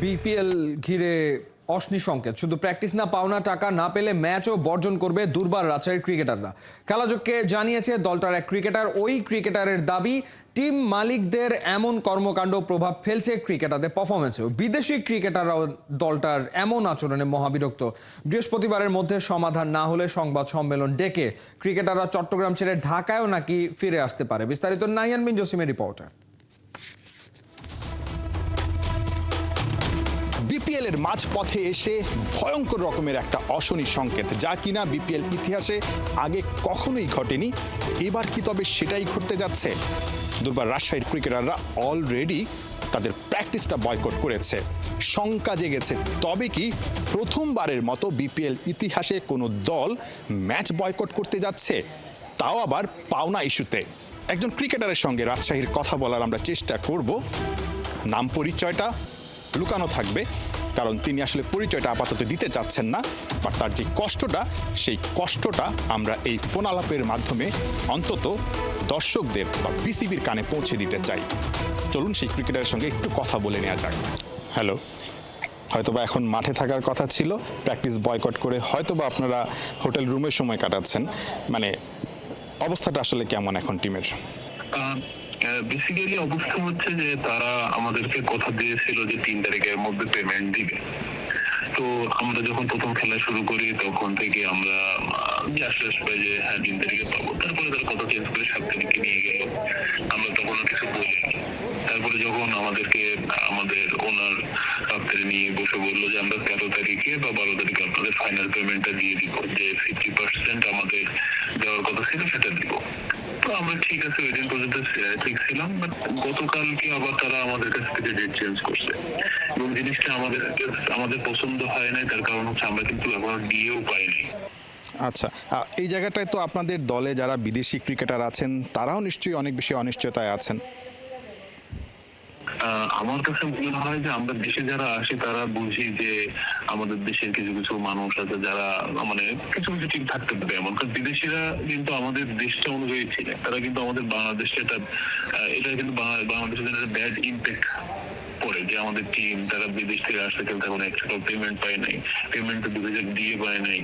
BPL ঘিরে অশনি সংকেত। শুধু প্র্যাকটিস না, পাওনা টাকা না পেলে ম্যাচও বর্জন করবে দুর্বার রাজশাহীর ক্রিকেটাররা। খেলাযোগকে জানিয়েছে দলটার এক ক্রিকেটার। ওই ক্রিকেটারের দাবি, টিম মালিকদের এমন কর্মকাণ্ড প্রভাব ফেলছে ক্রিকেটারদের পারফরমেন্সেও। বিদেশি ক্রিকেটাররাও দলটার এমন আচরণে মহাবিরক্ত। বৃহস্পতিবারের মধ্যে সমাধান না হলে সংবাদ সম্মেলন ডেকে ক্রিকেটাররা চট্টগ্রাম ছেড়ে ঢাকায়ও নাকি ফিরে আসতে পারে। বিস্তারিত নাইয়ান বিন জসিমের রিপোর্টে। বিপিএল এর মাঝপথে এসে ভয়ঙ্কর রকমের একটা অশনি সংকেত, যা কিনা বিপিএল ইতিহাসে আগে কখনোই ঘটেনি। এবার কি তবে সেটাই ঘটতে যাচ্ছে? দুর্বার রাজশাহীর ক্রিকেটাররা অলরেডি তাদের প্র্যাকটিসটা বয়কট করেছে। শঙ্কা জেগেছে, তবে কি প্রথমবারের মতো বিপিএল ইতিহাসে কোনো দল ম্যাচ বয়কট করতে যাচ্ছে, তাও আবার পাওনা ইস্যুতে। একজন ক্রিকেটারের সঙ্গে রাজশাহীর কথা বলার আমরা চেষ্টা করব। নাম পরিচয়টা লুকানো থাকবে, কারণ তিনি আসলে পরিচয়টা আপাতত দিতে চাচ্ছেন না। আর তার যে কষ্টটা, সেই কষ্টটা আমরা এই ফোন আলাপের মাধ্যমে অন্তত দর্শকদের বা বিসিবির কানে পৌঁছে দিতে চাই। চলুন সেই ক্রিকেটারের সঙ্গে একটু কথা বলে নেওয়া যাক। হ্যালো, হয়তোবা এখন মাঠে থাকার কথা ছিল, প্র্যাকটিস বয়কট করে হয়তোবা আপনারা হোটেল রুমে সময় কাটাচ্ছেন। মানে অবস্থাটা আসলে কেমন এখন টিমের? বেসিক্যালি অবস্থা হচ্ছে যে তারা আমাদেরকে কথা দিয়েছিল যে 3 তারিখের মধ্যে পেমেন্ট দিবে। তো আমরা যখন প্রথম খেলা শুরু করি তখন থেকে আমরা আশ্বাস পাই যে হ্যাঁ 3 তারিখে পাবো। তারপরে তারা কথা চেঞ্জ করে 7 তারিখে নিয়ে গেল। আমরা তখন কিছু বলিনি। তারপরে যখন আমাদেরকে আমাদের ওনার দপ্তরে নিয়ে বসে বললো যে আমরা 13 তারিখে বা 12 তারিখে আপনাদের ফাইনাল পেমেন্টটা দিয়ে দিব, যে 50% আমাদের দেওয়ার কথা ছিল সেটা দিব। তো আমরা ঠিক আছে, ওই দিন পর্যন্ত ঠিক ছিলাম। বাট গতকালকে আবার তারা আমাদের কাছ থেকে ডেট চেঞ্জ করছে এবং জিনিসটা আমাদের পছন্দ হয় নাই। তার কারণ হচ্ছে আমরা কিন্তু এখনো দিয়েও পাইনি। আচ্ছা, এই জায়গাটায় তো আপনাদের দলে যারা বিদেশি ক্রিকেটার আছেন তারাও নিশ্চয়ই অনেক বেশি অনিশ্চয়তায় আছেন। আমার কাছে মনে হয় যে আমরা দেশে যারা আসি তারা বুঝি যে আমাদের দেশের কিছু কিছু মানুষ আছে যারা মানে কিছু কিছু টিম থাকতে পারে এমন। কারণ বিদেশিরা কিন্তু আমাদের দেশটা অনুযায়ী ছিলেন, তারা কিন্তু আমাদের বাংলাদেশে এটা কিন্তু বাংলাদেশের জন্য একটা ব্যাড ইম্প্যাক্ট পড়ে যে আমাদের টিম তারা বিদেশ থেকে আসতে খেলতে এখন একটা পেমেন্ট পায় নাই, পেমেন্টটা 2000 দিয়ে পায় নাই।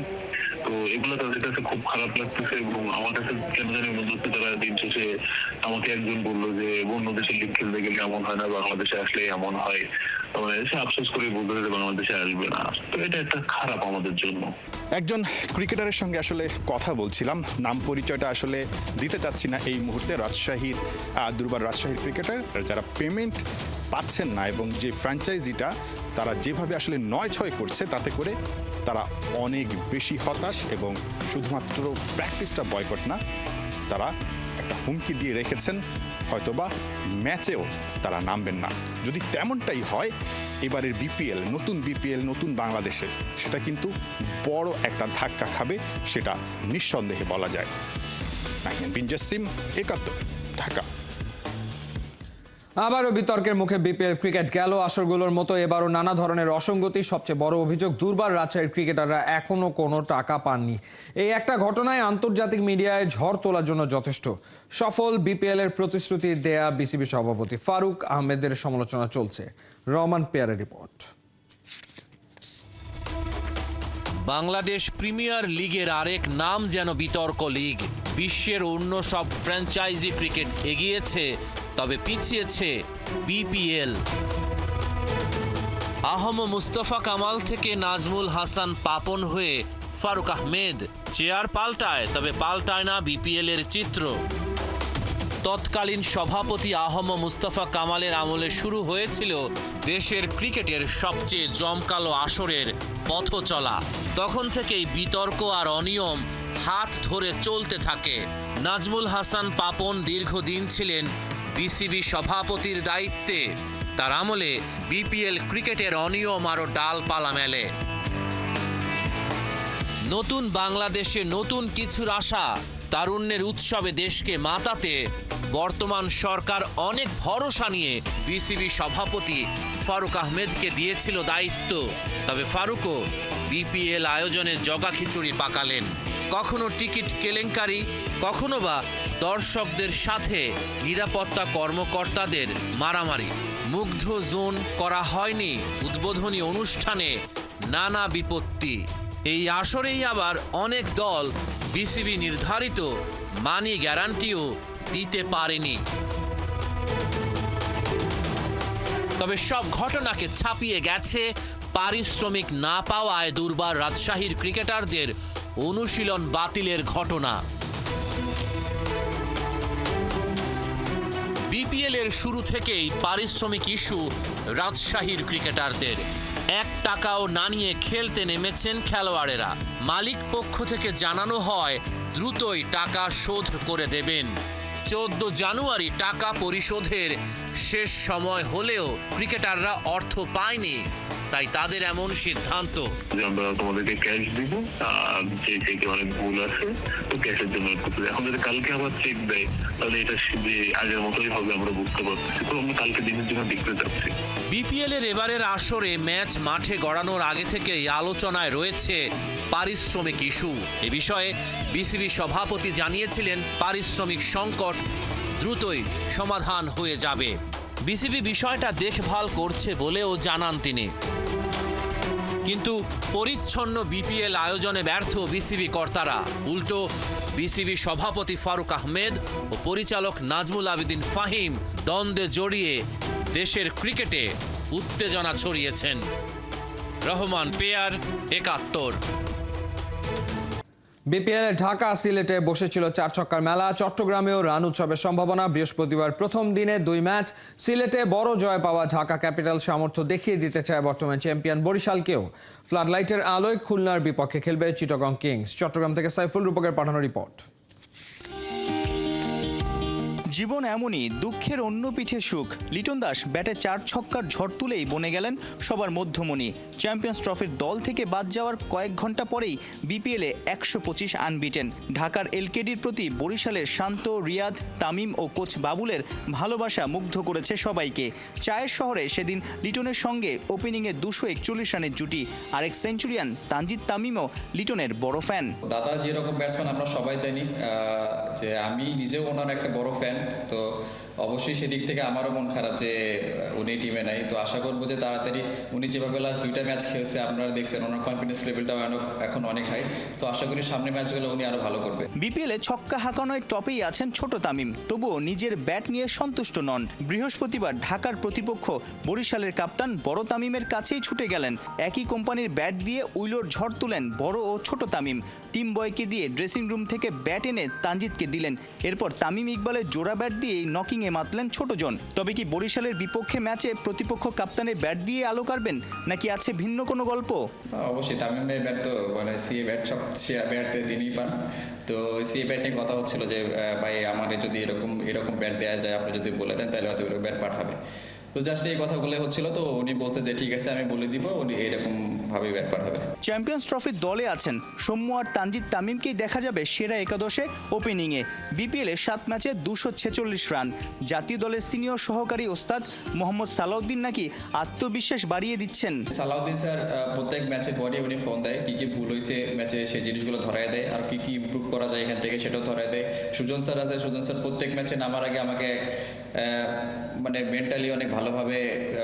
তো এগুলো তাদের কাছে খুব খারাপ লাগতেছে এবং আমার কাছে কেন জানি মনে হচ্ছে তারা দিন শেষে আমাকে একজন বললো যে অন্য দেশে লিগ খেলতে গেলে এমন হয় না, বাংলাদেশে আসলে এমন হয়। এসে আফসোস করে বলতে যে বাংলাদেশে আসবে না। তো এটা একটা খারাপ আমাদের জন্য। একজন ক্রিকেটারের সঙ্গে আসলে কথা বলছিলাম, নাম পরিচয়টা আসলে দিতে চাচ্ছি না এই মুহূর্তে। দুর্বার রাজশাহীর ক্রিকেটার যারা পেমেন্ট পাচ্ছেন না এবং যে ফ্র্যাঞ্চাইজিটা তারা যেভাবে আসলে 9-6 করছে, তাতে করে তারা অনেক বেশি হতাশ এবং শুধুমাত্র প্র্যাকটিসটা বয়কট না, তারা একটা হুমকি দিয়ে রেখেছেন হয়তোবা ম্যাচেও তারা নামবেন না। যদি তেমনটাই হয়, এবারের বিপিএল, নতুন বাংলাদেশে সেটা কিন্তু বড় একটা ধাক্কা খাবে, সেটা নিঃসন্দেহে বলা যায়। নাইয়ান বিন জসিম, একাত্তর, ঢাকা। আবারও বিতর্কের মুখে বিপিএল ক্রিকেট। গেল আসরগুলোর মতো এবারও নানা ধরনের অসঙ্গতি। সবচেয়ে বড় অভিযোগ, দুর্বার রাজশাহীর ক্রিকেটাররা এখনো কোনো টাকা পাননি। এই একটা ঘটনায় আন্তর্জাতিক মিডিয়ায় ঝড় তোলার জন্য যথেষ্ট। সফল বিপিএল এর প্রতিশ্রুতি দেয়া বিসিবি সভাপতি ফারুক আহমেদের সমালোচনা চলছে। রহমান পেয়ারের রিপোর্ট। বাংলাদেশ প্রিমিয়ার লিগের আরেক নাম যেন বিতর্ক লিগ। বিশ্বের অন্য সব ফ্র্যাঞ্চাইজি ক্রিকেট এগিয়েছে, তবে পিছিয়েছে বিপিএল। আহম মুস্তফা কামাল থেকে নাজমুল হাসান পাপন হয়ে ফারুক আহমেদ। চেয়ার পাল্টায়, তবে পাল্টায় না বিপিএল এর চিত্র। তৎকালীন সভাপতি আহম মুস্তফা কামালের আমলে শুরু হয়েছিল দেশের ক্রিকেটের সবচেয়ে জমকালো আসরের পথ চলা। তখন থেকেই বিতর্ক আর অনিয়ম হাত ধরে চলতে থাকে। নাজমুল হাসান পাপন দীর্ঘদিন ছিলেন বিসিবি সভাপতির দায়িত্বে। তার আমলে বিপিএল ক্রিকেটের অনিয়ম আরও ডালপালা মেলে। নতুন বাংলাদেশে নতুন কিছুর আশা, তারুণ্যের উৎসবে দেশকে মাতাতে বর্তমান সরকার অনেক ভরসা নিয়ে বিসিবি সভাপতি ফারুক আহমেদকে দিয়েছিল দায়িত্ব। তবে ফারুকও বিপিএল আয়োজনের জগা খিচুড়ি পাকালেন। কখনো টিকিট কেলেঙ্কারি, কখনো বা দর্শকদের সাথে নিরাপত্তা কর্মকর্তাদের মারামারি। মুগ্ধ জোন করা হয়নি উদ্বোধনী অনুষ্ঠানে, নানা বিপত্তি। এই আসরেই আবার অনেক দল বিসিবি নির্ধারিত মানি গ্যারান্টিও দিতে পারেনি। তবে সব ঘটনাকে ছাপিয়ে গেছে পারিশ্রমিক না পাওয়ায় দুর্বার রাজশাহীর ক্রিকেটারদের অনুশীলন বাতিলের ঘটনা। বিপিএল এর শুরু থেকেই পারিশ্রমিক ইস্যু রাজশাহীর ক্রিকেটারদের। 1 টাকাও না নিয়ে খেলতে নেমেছেন খেলোয়াড়েরা। মালিক পক্ষ থেকে জানানো হয় দ্রুতই টাকা শোধ করে দেবেন। 14 জানুয়ারি টাকা পরিশোধের শেষ সময় হলেও ক্রিকেটাররা অর্থ পায়নি, তাই তাদের এমন সিদ্ধান্ত। আমরা তোমাদেরকে ক্যাশ দিব, যে চেকে অনেক ভুল আছে, তো ক্যাশের জন্য এখন যদি কালকে আবার চেক দেয় তাহলে এটা যে আগের মতোই হবে আমরা বুঝতে পারছি। তো আমরা কালকে দিনের জন্য দেখতে যাচ্ছি। বিপিএল এর এবারের আসরে ম্যাচ মাঠে গড়ানোর আগে থেকেই আলোচনায় রয়েছে পারিশ্রমিক ইস্যু। এ বিষয়ে বিসিবি সভাপতি জানিয়েছিলেন পারিশ্রমিক সংকট দ্রুতই সমাধান হয়ে যাবে। বিসিবি বিষয়টা দেখভাল করছে বলেও জানান তিনি। কিন্তু পরিচ্ছন্ন বিপিএল আয়োজনে ব্যর্থ বিসিবি কর্তারা। উল্টো বিসিবি সভাপতি ফারুক আহমেদ ও পরিচালক নাজমুল আবেদিন ফাহিম দ্বন্দ্বে জড়িয়ে দেশের ক্রিকেটে উত্তেজনা ছড়িয়েছেন। রহমান পেয়ার, ৭১। বিপিএল ঢাকা সিলেটে বসেছিল 4 ছক্কার মেলা। চট্টগ্রামেও রান উৎসবের সম্ভাবনা। বৃহস্পতিবার প্রথম দিনে 2 ম্যাচ। সিলেটে বড় জয় পাওয়া ঢাকা ক্যাপিটাল সামর্থ্য দেখিয়ে দিতে চায় বর্তমান চ্যাম্পিয়ন বরিশালকেও। ফ্লাডলাইটের আলোয় খুলনার বিপক্ষে খেলবে চিটাগং কিংস। চট্টগ্রাম থেকে সাইফুল রূপকের পাঠানো রিপোর্ট। জীবন এমনই, দুঃখের অন্য পিঠে সুখ। লিটন দাস ব্যাটে 4 ছক্কার ঝড় তুলেই বনে গেলেন সবার মধ্যমণি। চ্যাম্পিয়ন্স ট্রফির দল থেকে বাদ যাওয়ার কয়েক ঘন্টা পরেই বিপিএলে 125 আনবিটেন। ঢাকার এলকেডির প্রতি বরিশালের শান্ত, রিয়াদ, তামিম ও কোচ বাবুলের ভালোবাসা মুগ্ধ করেছে সবাইকে। চায়ের শহরে সেদিন লিটনের সঙ্গে ওপেনিংয়ে 241 রানের জুটি। আরেক সেঞ্চুরিয়ান তানজিদ তামিমও লিটনের বড় ফ্যান। দাদা যেরকম ব্যাটসম্যান আমরা সবাই জানি, যে আমি নিজেও ওনার একটা বড় ফ্যান, তো অবশ্যই সেদিক থেকে আমারও মন খারাপ যে উনি টিমে নাই। তো আশা করবো যে তাড়াতাড়ি উনি যেভাবে লাস্ট 2টা ম্যাচ খেলছে আপনারা দেখছেন, ওনার কনফিডেন্স লেভেলটাও এখন অনেক হাই। তো আশা করি সামনে ম্যাচগুলো উনি আরো ভালো করবে। বিপিএলে ছক্কা হাঁকানোয় টপেই আছেন ছোট তামিম, তবুও নিজের ব্যাট নিয়ে সন্তুষ্ট নন। বৃহস্পতিবার ঢাকার প্রতিপক্ষ বরিশালের কাপ্তান বড় তামিমের কাছেই ছুটে গেলেন। একই কোম্পানির ব্যাট দিয়ে উইলোর ঝড় তুলেন বড় ও ছোট তামিম। টিম বয়কে দিয়ে ড্রেসিং রুম থেকে ব্যাট এনে তানজিদকে দিলেন। এরপর তামিম ইকবালের জোড়া ব্যাট দিয়েই নকিংয়ে মাতলেন ছোটজন। তবে কি বরিশালের বিপক্ষে ম্যাচে প্রতিপক্ষ কাপ্তানের ব্যাট দিয়ে আলো কাটবেন, নাকি আছে ভিন্ন কোনো গল্প? অবশ্যই তামিমের ব্যাট তো সিএ ব্যাট সব ব্যাট দিনই পান। তো সিএ ব্যাট নিয়ে কথা হচ্ছিল যে ভাই আমার যদি এরকম ব্যাট দেওয়া যায়, আপনি যদি বলে দেন তাহলে হয়তো ব্যাট পাঠাবে। তো জাস্ট এই কথাগুলো হচ্ছিল, তো উনি বলছে যে ঠিক আছে আমি বলে দিব, উনি এরকম ভাবে ব্যাট পাঠাবে। চ্যাম্পিয়ন্স ট্রফির দলে আছেন সৌম্য আর তানজিদ তামিমকেই দেখা যাবে সেরা একাদশে ওপেনিংয়ে। বিপিএলে 7 ম্যাচে 246 রান। জাতীয় দলের সিনিয়র সহকারী ওস্তাদ মোহাম্মদ সালাউদ্দিন নাকি আত্মবিশ্বাস বাড়িয়ে দিচ্ছেন। সালাউদ্দিন স্যার প্রত্যেক ম্যাচের পরে উনি ফোন দেয়, কি কি ভুল হয়েছে ম্যাচে সেই জিনিসগুলো ধরায় দেয়, আর কি কি ইমপ্রুভ করা যায় এখান থেকে সেটাও ধরায় দেয়। সুজন স্যার আছে, সুজন স্যার প্রত্যেক ম্যাচে নামার আগে আমাকে মানে মেন্টালি অনেক ভালোভাবে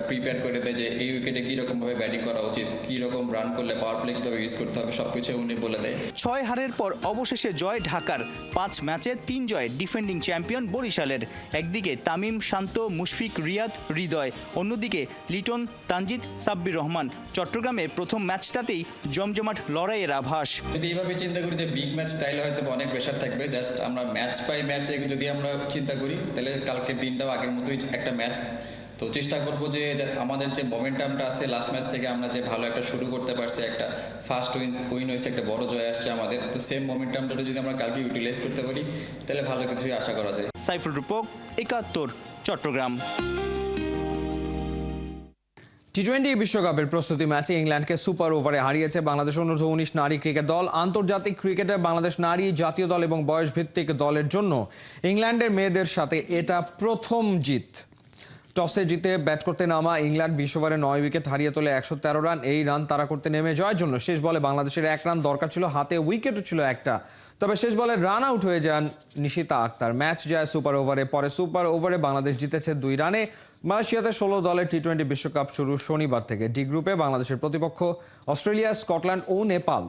প্রিপেয়ার করে দেয় যে এই উইকেটে কীরকমভাবে ব্যাটিং করা উচিত, কীরকম রান করলে পাওয়ার প্লে কীভাবে ইউজ করতে হবে, সব কিছু উনি বলে দেয়। 6 হারের পর অবশেষে জয় ঢাকার। 5 ম্যাচে 3 জয় ডিফেন্ডিং চ্যাম্পিয়ন বরিশালের। একদিকে তামিম, শান্ত, মুশফিক, রিয়াদ, হৃদয়, অন্যদিকে লিটন, তানজিদ, সাব্বির রহমান। চট্টগ্রামের প্রথম ম্যাচটাতেই জমজমাট লড়াইয়ের আভাস। যদি এইভাবে চিন্তা করি যে বিগ ম্যাচ, তাইলে হয়তো অনেক প্রেশার থাকবে। জাস্ট আমরা ম্যাচ বাই ম্যাচে যদি আমরা চিন্তা করি, তাহলে কালকের দিনটাও আগের মতোই একটা ম্যাচ। তো চেষ্টা করবো যে আমাদের যে মোমেন্টামটা আছে লাস্ট ম্যাচ থেকে, আমরা যে ভালো একটা শুরু করতে পারছি, একটা ফার্স্ট উইন হয়েছে, একটা বড় জয় আসছে আমাদের, তো সেম মোমেন্টামটা যদি আমরা কালকে ইউটিলাইজ করতে পারি তাহলে ভালো কিছুই আশা করা যায়। সাইফুল রূপক, ৭১, চট্টগ্রাম। টি-20 বিশ্বকাপের প্রস্তুতি ম্যাচে ইংল্যান্ডকে সুপার ওভারে হারিয়েছে বাংলাদেশ অনূর্ধ্ব-19 নারী ক্রিকেট দল। আন্তর্জাতিক ক্রিকেটে বাংলাদেশ নারী জাতীয় দল এবং বয়সভিত্তিক দলের জন্য ইংল্যান্ডের মেয়েদের সাথে এটা প্রথম জিত। টসে জিতে ব্যাট করতে নামা ইংল্যান্ড 20 ওভারে 9 উইকেট হারিয়ে তোলে 113 রান। এই রান তাড়া করতে নেমে জয়ের জন্য শেষ বলে বাংলাদেশের 1 রান দরকার ছিল, হাতে উইকেটও ছিল একটা। তবে শেষ বলে রান আউট হয়ে যান নিশিতা আক্তার। ম্যাচ যায় সুপার ওভারে। পরে সুপার ওভারে বাংলাদেশ জিতেছে 2 রানে। মালয়েশিয়াতে 16 দলের টি-20 বিশ্বকাপ শুরু শনিবার থেকে। ডি গ্রুপে বাংলাদেশের প্রতিপক্ষ অস্ট্রেলিয়া, স্কটল্যান্ড ও নেপাল।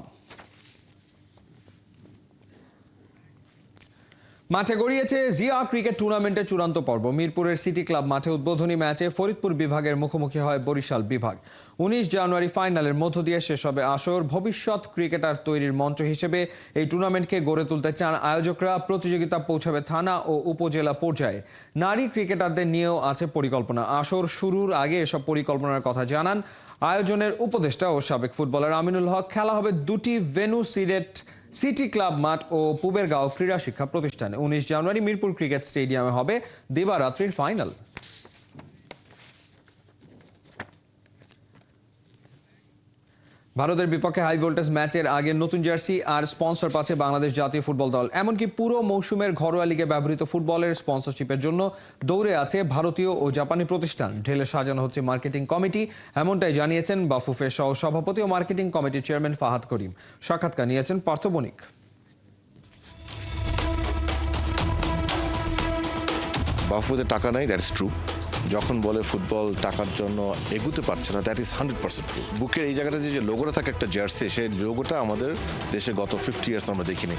মাঠে গড়িয়েছে জিয়া ক্রিকেট টুর্নামেন্টের চূড়ান্ত পর্ব। মিরপুরের সিটি ক্লাব মাঠে উদ্বোধনী ম্যাচে ফরিদপুর বিভাগের মুখোমুখি হয় বরিশাল বিভাগ। 19 জানুয়ারি ফাইনালের মধ্য দিয়ে শেষ হবে আসর। ভবিষ্যৎ ক্রিকেটার তৈরির মঞ্চ হিসেবে এই টুর্নামেন্টকে গড়ে তুলতে চান আয়োজকরা। প্রতিযোগিতা পৌঁছাবে থানা ও উপজেলা পর্যায়ে। নারী ক্রিকেটারদের নিয়েও আছে পরিকল্পনা। আসর শুরুর আগে এসব পরিকল্পনার কথা জানান আয়োজনের উপদেষ্টা ও সাবেক ফুটবলার আমিনুল হক। খেলা হবে দুটি ভেন্যু, সিটি ক্লাব মাঠ ও পুবেরগাঁও ক্রীড়া শিক্ষা প্রতিষ্ঠানে। 19 জানুয়ারি মিরপুর ক্রিকেট স্টেডিয়ামে হবে দিবারাত্রির ফাইনাল। ভারতের বিপক্ষে হাই ভোল্টেজ ম্যাচের আগে নতুন জার্সি আর স্পন্সর পাচ্ছে বাংলাদেশ জাতীয় ফুটবল দল। এমনকি পুরো মৌসুমের ঘরোয়া লিগে ব্যবহৃত ফুটবলের স্পন্সরশিপের জন্য দৌড়ে আছে ভারতীয় ও জাপানি প্রতিষ্ঠান। ঢেলে সাজানো হচ্ছে মার্কেটিং কমিটি, এমনটাই জানিয়েছেন বাফুফের সহ সভাপতি ও মার্কেটিং কমিটির চেয়ারম্যান ফাহাদ করিম। সাক্ষাৎকার নিয়েছেন পার্থ বণিক। বাফুতে টাকা নাই, দ্যাট ইজ ট্রু। যখন বলে ফুটবল টাকার জন্য এগুতে পারছে না, দ্যাট ইজ 100% ট্রু। বুকের এই জায়গাটা যে লোগোটা থাকে একটা জার্সি, সেই লোগোটা আমাদের দেশে গত 50 ইয়ার্স আমরা দেখিনি।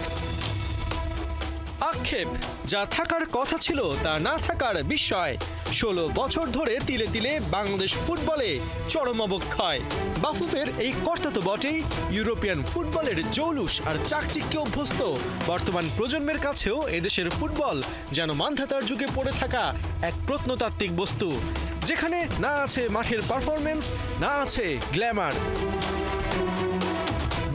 আক্ষেপ, যা থাকার কথা ছিল তা না থাকার বিস্ময়। 16 বছর ধরে তিলে তিলে বাংলাদেশ ফুটবলে চরম অবক্ষয়। বাফুফের এই কর্তা তো বটেই, ইউরোপিয়ান ফুটবলের জৌলুস আর চাকচিক্যে অভ্যস্ত বর্তমান প্রজন্মের কাছেও এদেশের ফুটবল যেন মান্ধাতার যুগে পড়ে থাকা এক প্রত্নতাত্ত্বিক বস্তু, যেখানে না আছে মাঠের পারফরমেন্স, না আছে গ্ল্যামার।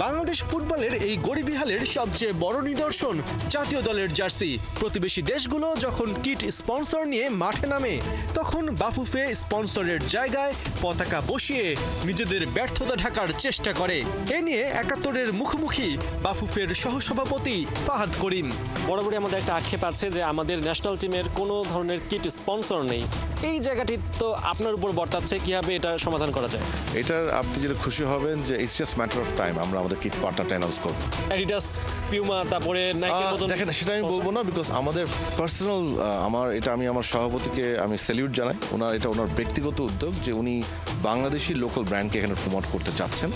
বাংলাদেশ ফুটবলের এই গড়িবিহালের সবচেয়ে বড় নিদর্শন জাতীয় দলের জার্সি। প্রতিবেশী দেশগুলো যখন কিট স্পন্সর নিয়ে মাঠে নামে, তখন বাফুফে স্পন্সরের জায়গায় পতাকা বসিয়ে নিজেদের ব্যর্থতা ঢাকার চেষ্টা করে। এ নিয়ে 71-এর মুখোমুখি বাফুফের সহসভাপতি ফাহাদ করিম। বরাবরই আমাদের একটা আক্ষেপ আছে যে আমাদের ন্যাশনাল টিমের কোনো ধরনের কিট স্পন্সর নেই। এই জায়গাটি তো আপনার উপর বর্তাচ্ছে, কিভাবে এটা সমাধান করা যায়? এটার আপনি যেটা খুশি হবেন যে it's just matter of time, আমরা আমাদের কিট পার্টনারটা অ্যানাউন্স করবো। অ্যাডিডাস, পিউমা, তারপরে নাইকির মতন। দেখেন, সেটা আমি বলবো না, বিকজ আমাদের পার্সোনাল, আমি আমার সভাপতিকে আমি স্যালিউট জানাই। ওনার ব্যক্তিগত উদ্যোগ যে উনি বাংলাদেশি লোকাল ব্র্যান্ডকে এখানে প্রমোট করতে চাচ্ছেন।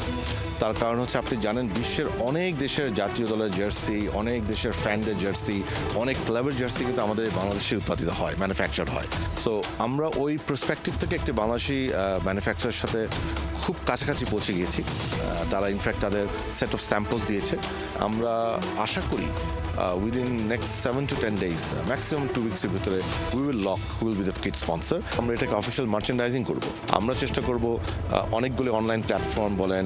তার কারণ হচ্ছে আপনি জানেন বিশ্বের অনেক দেশের জাতীয় দলের জার্সি, অনেক দেশের ফ্যানদের জার্সি, অনেক ক্লাবের জার্সি কিন্তু আমাদের বাংলাদেশে উৎপাদিত হয়, ম্যানুফ্যাকচার হয়। সো আমরা ওই পার্সপেক্টিভ থেকে একটি বাংলাদেশি ম্যানুফ্যাকচারের সাথে খুব কাছাকাছি পৌঁছে গিয়েছি। তারা ইনফ্যাক্ট তাদের সেট অফ স্যাম্পলস দিয়েছে। আমরা আশা করি within next 7 to 10 days, maximum 2 weeks এর ভিতরে we will be the kit sponsor. আমরা এটাকে অফিসিয়াল মার্চেন্ডাইজিং করব। আমরা চেষ্টা করব অনেকগুলো অনলাইন প্ল্যাটফর্ম বলেন,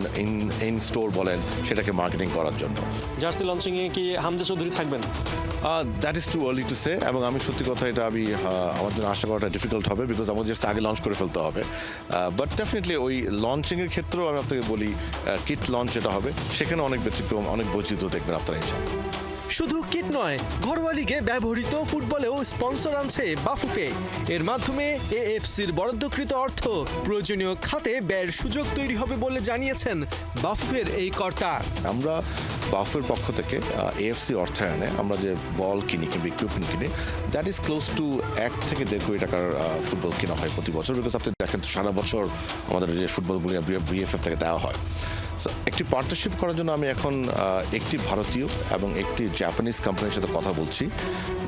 ইন স্টোর বলেন, সেটাকে মার্কেটিং করার জন্য। জার্সি লঞ্চিংয়ে কি হামজা চৌধুরী থাকবেন? That is too early to say. এবং আমি সত্যি কথা, এটা আমার জন্য আশা করাটা ডিফিকাল্ট হবে, বিকজ আমাদের জাস্ট আগে লঞ্চ করে ফেলতে হবে। বাট ডেফিনেটলি ওই লঞ্চিংয়ের ক্ষেত্রেও আমি আপনাকে বলি, কিট লঞ্চ যেটা হবে সেখানে অনেক ব্যতিক্রম, অনেক বৈচিত্র্য দেখবেন আপনারা ইনশাআল্লাহ। শুধু কিট নয়, ঘরোয়া লিগে ব্যবহৃত ফুটবলেও স্পন্সর আনছে বাফুফে। এর মাধ্যমে এএফসির বরাদ্দকৃত অর্থ প্রয়োজনীয় খাতে ব্যয়ের সুযোগ তৈরি হবে বলে জানিয়েছেন বাফুফের এই কর্তা। আমরা বাফুফের পক্ষ থেকে এএফসির অর্থায়নে আমরা যে বল কিনি কিংবা ইকুইপমেন্ট কিনি, দ্যাট ইজ ক্লোজ টু 1 থেকে 1.5 কোটি টাকার ফুটবল কেনা হয় প্রতি বছর। বিকজ আপনি দেখেন সারা বছর আমাদের যে ফুটবলগুলি বিএফএফ থেকে দেওয়া হয়। সো একটি পার্টনারশিপ করার জন্য আমি এখন একটি ভারতীয় এবং একটি জাপানিজ কোম্পানির সাথে কথা বলছি,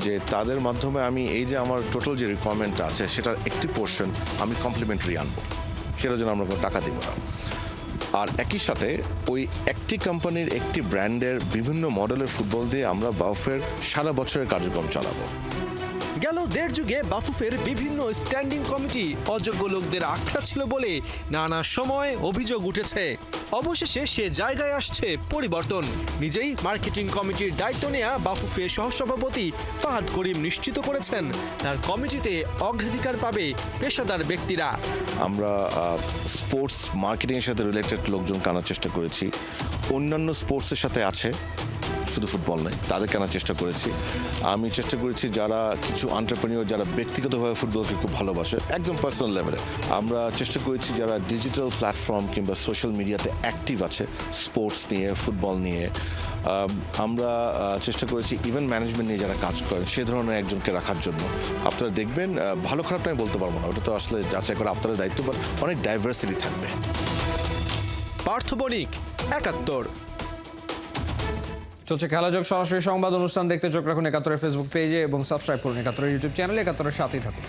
যে তাদের মাধ্যমে আমি এই যে আমার টোটাল যে রিকোয়ারমেন্ট আছে সেটার একটি পোর্শন আমি কমপ্লিমেন্টারি আনবো, সেটার জন্য আমরা কোনো টাকা দিব না। আর একই সাথে ওই একটি কোম্পানির একটি ব্র্যান্ডের বিভিন্ন মডেলের ফুটবল দিয়ে আমরা বাফুফের সারা বছরের কার্যক্রম চালাবো। গেল 1.5 যুগে বাফুফের বিভিন্ন স্ট্যান্ডিং কমিটি অযোগ্য লোকদের আখড়া ছিল বলে নানা সময় অভিযোগ উঠেছে। অবশেষে সে জায়গায় আসছে পরিবর্তন। নিজেই মার্কেটিং কমিটির দায়িত্ব নেয়া বাফুফের সহসভাপতি ফাহাদ করিম নিশ্চিত করেছেন তার কমিটিতে অগ্রাধিকার পাবে পেশাদার ব্যক্তিরা। আমরা স্পোর্টস মার্কেটিংয়ের সাথে রিলেটেড লোকজন আনার চেষ্টা করেছি, অন্যান্য স্পোর্টসের সাথে আছে, শুধু ফুটবল নয়, তাদেরকে আনার চেষ্টা করেছি। আমি চেষ্টা করেছি যারা কিছু এন্টারপ্রেনিউর যারা ব্যক্তিগতভাবে ফুটবলকে খুব ভালোবাসে, একদম পার্সোনাল লেভেলে। আমরা চেষ্টা করেছি যারা ডিজিটাল প্ল্যাটফর্ম কিংবা সোশ্যাল মিডিয়াতে অ্যাক্টিভ আছে স্পোর্টস নিয়ে, ফুটবল নিয়ে। আমরা চেষ্টা করেছি ইভেন্ট ম্যানেজমেন্ট নিয়ে যারা কাজ করেন সে ধরনের একজনকে রাখার জন্য। আপনারা দেখবেন ভালো খারাপটা আমি বলতে পারবো না, ওটা তো আসলে যাচাই করা আপনাদের দায়িত্ব, বাট অনেক ডাইভার্সিটি থাকবে। পার্থ বণিক, ৭১। চলছে খেলাযোগ সরাসরি সংবাদ অনুষ্ঠান দেখতে চোখ রাখুন ৭১-এর ফেসবুক পেজে এবং সাবস্ক্রাইব করুন ৭১-এর ইউটিউব চ্যানেলে। ৭১-এর সাথেই থাকুন।